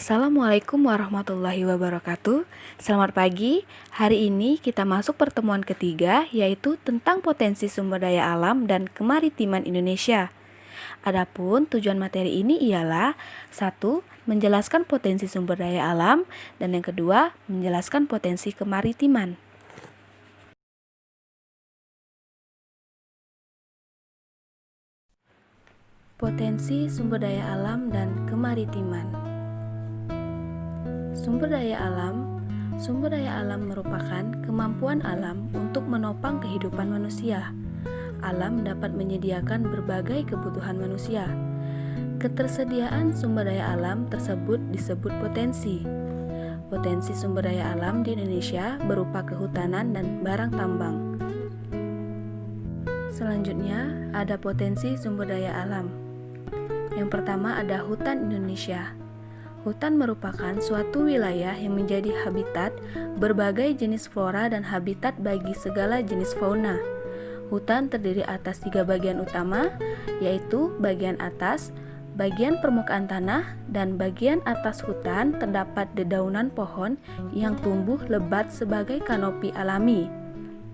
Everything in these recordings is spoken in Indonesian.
Assalamualaikum warahmatullahi wabarakatuh. Selamat pagi. Hari ini kita masuk pertemuan ketiga, yaitu tentang potensi sumber daya alam dan kemaritiman Indonesia. Adapun tujuan materi ini ialah: 1. Menjelaskan potensi sumber daya alam, dan yang kedua, menjelaskan potensi kemaritiman. Potensi sumber daya alam dan kemaritiman. Sumber daya alam merupakan kemampuan alam untuk menopang kehidupan manusia. Alam dapat menyediakan berbagai kebutuhan manusia. Ketersediaan sumber daya alam tersebut disebut potensi. Potensi sumber daya alam di Indonesia berupa kehutanan dan barang tambang. Selanjutnya, ada potensi sumber daya alam. Yang pertama ada hutan Indonesia. Hutan merupakan suatu wilayah yang menjadi habitat berbagai jenis flora dan habitat bagi segala jenis fauna. Hutan terdiri atas 3 bagian utama, yaitu bagian atas, bagian permukaan tanah, dan bagian atas hutan terdapat dedaunan pohon yang tumbuh lebat sebagai kanopi alami.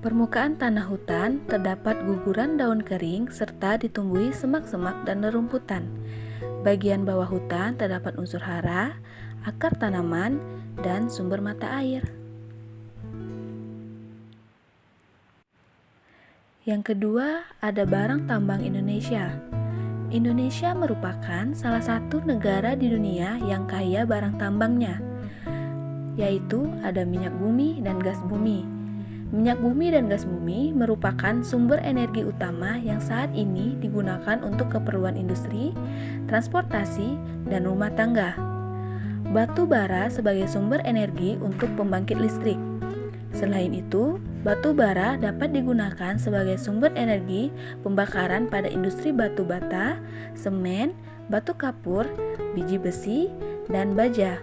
Permukaan tanah hutan terdapat guguran daun kering serta ditumbuhi semak-semak dan rerumputan. Bagian bawah hutan terdapat unsur hara, akar tanaman, dan sumber mata air. Yang kedua, ada barang tambang Indonesia. Indonesia merupakan salah satu negara di dunia yang kaya barang tambangnya, yaitu ada minyak bumi dan gas bumi. Minyak bumi dan gas bumi merupakan sumber energi utama yang saat ini digunakan untuk keperluan industri, transportasi, dan rumah tangga. Batu bara sebagai sumber energi untuk pembangkit listrik. Selain itu, batu bara dapat digunakan sebagai sumber energi pembakaran pada industri batu bata, semen, batu kapur, biji besi, dan baja.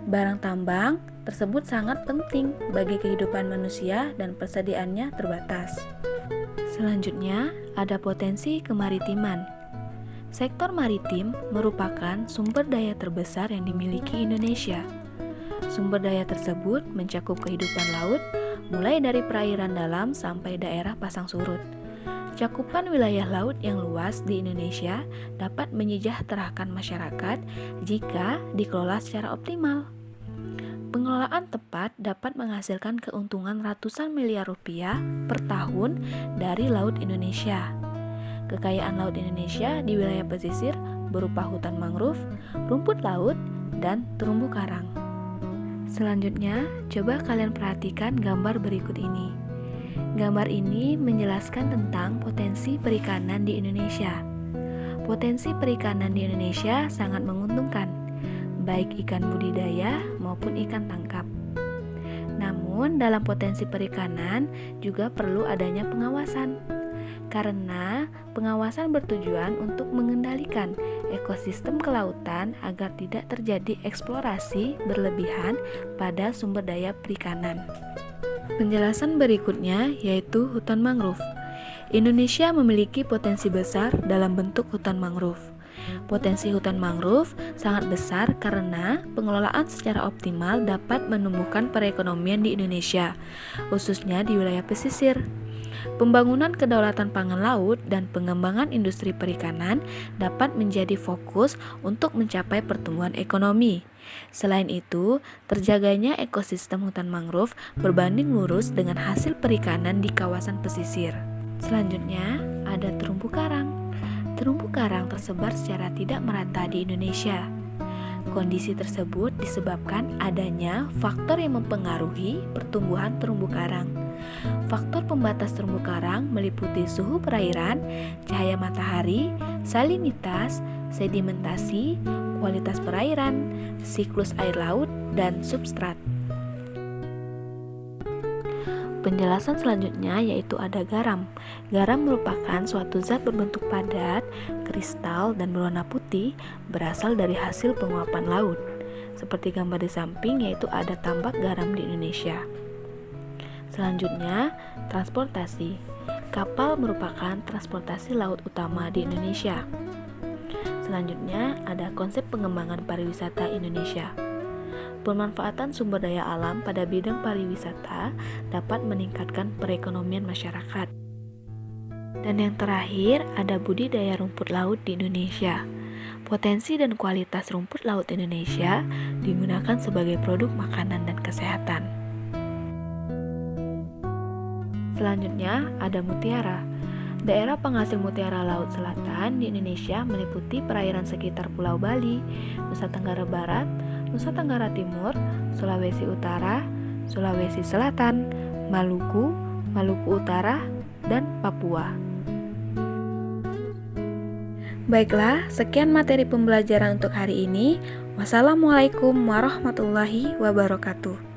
Barang tambang tersebut sangat penting bagi kehidupan manusia dan persediaannya terbatas. Selanjutnya, ada potensi kemaritiman. Sektor maritim merupakan sumber daya terbesar yang dimiliki Indonesia. Sumber daya tersebut mencakup kehidupan laut, mulai dari perairan dalam sampai daerah pasang surut. Cakupan wilayah laut yang luas di Indonesia dapat menyejahterakan masyarakat jika dikelola secara optimal. Pengelolaan tepat dapat menghasilkan keuntungan ratusan miliar rupiah per tahun dari laut Indonesia. Kekayaan laut Indonesia di wilayah pesisir berupa hutan mangrove, rumput laut, dan terumbu karang. Selanjutnya, coba kalian perhatikan gambar berikut ini. Gambar ini menjelaskan tentang potensi perikanan di Indonesia. Potensi perikanan di Indonesia sangat menguntungkan, baik ikan budidaya maupun ikan tangkap. Namun, dalam potensi perikanan juga perlu adanya pengawasan, karena pengawasan bertujuan untuk mengendalikan ekosistem kelautan agar tidak terjadi eksplorasi berlebihan pada sumber daya perikanan. Penjelasan berikutnya yaitu hutan mangrove. Indonesia memiliki potensi besar dalam bentuk hutan mangrove. Potensi hutan mangrove sangat besar karena pengelolaan secara optimal dapat menumbuhkan perekonomian di Indonesia, khususnya di wilayah pesisir. Pembangunan kedaulatan pangan laut dan pengembangan industri perikanan dapat menjadi fokus untuk mencapai pertumbuhan ekonomi. Selain itu, terjaganya ekosistem hutan mangrove berbanding lurus dengan hasil perikanan di kawasan pesisir. Selanjutnya, ada terumbu karang. Terumbu karang tersebar secara tidak merata di Indonesia. Kondisi tersebut disebabkan adanya faktor yang mempengaruhi pertumbuhan terumbu karang. Faktor pembatas terumbu karang meliputi suhu perairan, cahaya matahari, salinitas, sedimentasi, kualitas perairan, siklus air laut, dan substrat. Penjelasan selanjutnya yaitu ada garam. Garam merupakan suatu zat berbentuk padat, kristal, dan berwarna putih berasal dari hasil penguapan laut. Seperti gambar di samping yaitu ada tambak garam di Indonesia. Selanjutnya, transportasi. Kapal merupakan transportasi laut utama di Indonesia. Selanjutnya, ada konsep pengembangan pariwisata Indonesia. Pemanfaatan sumber daya alam pada bidang pariwisata dapat meningkatkan perekonomian masyarakat. Dan yang terakhir, ada budidaya rumput laut di Indonesia. Potensi dan kualitas rumput laut Indonesia digunakan sebagai produk makanan dan kesehatan. Selanjutnya, ada mutiara. Daerah penghasil mutiara laut selatan di Indonesia meliputi perairan sekitar Pulau Bali, Nusa Tenggara Barat, Nusa Tenggara Timur, Sulawesi Utara, Sulawesi Selatan, Maluku, Maluku Utara, dan Papua. Baiklah, sekian materi pembelajaran untuk hari ini. Wassalamualaikum warahmatullahi wabarakatuh.